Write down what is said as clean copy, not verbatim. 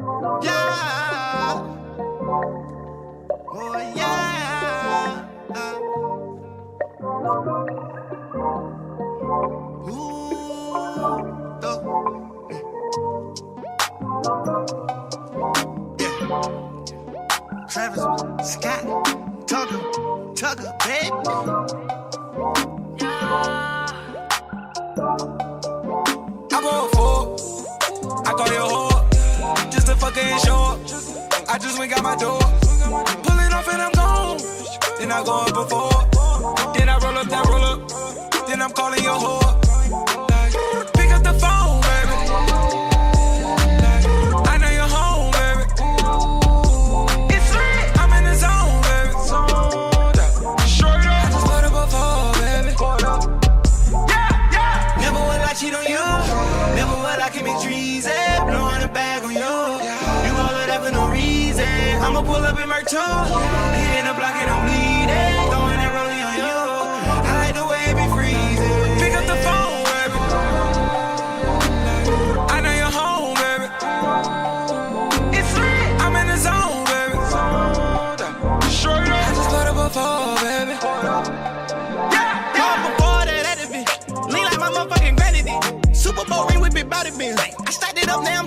Yeah. Oh, yeah. Ooh. Yeah. Travis Scott. Tugger, baby. I go for I call you a whore, just to fuck ain't short. I just went got my door, pulling off and I'm gone. Then I go up before, then I roll up that roll up, then I'm calling your whore. Pick up the phone, baby. I know you're home, baby. It's lit, I'm in the zone, baby. Straight up, I just put up before, baby. Yeah. Never would I cheat on you. Never would I commit treason. Blowing a bag on you. You all of that for no reason. I'ma pull up in my toe. Hitting the block and I'm bleeding. Throwing that rolling on you. I like the way it be freezing. Pick up the phone, baby. I know you're home, baby. It's lit. I'm in the zone, baby. Straight up. I just put up before, baby. Yeah. Come before that, that bitch. Lean like my motherfucking granny did. Super Bowl ring with big body bins. I stacked it up now.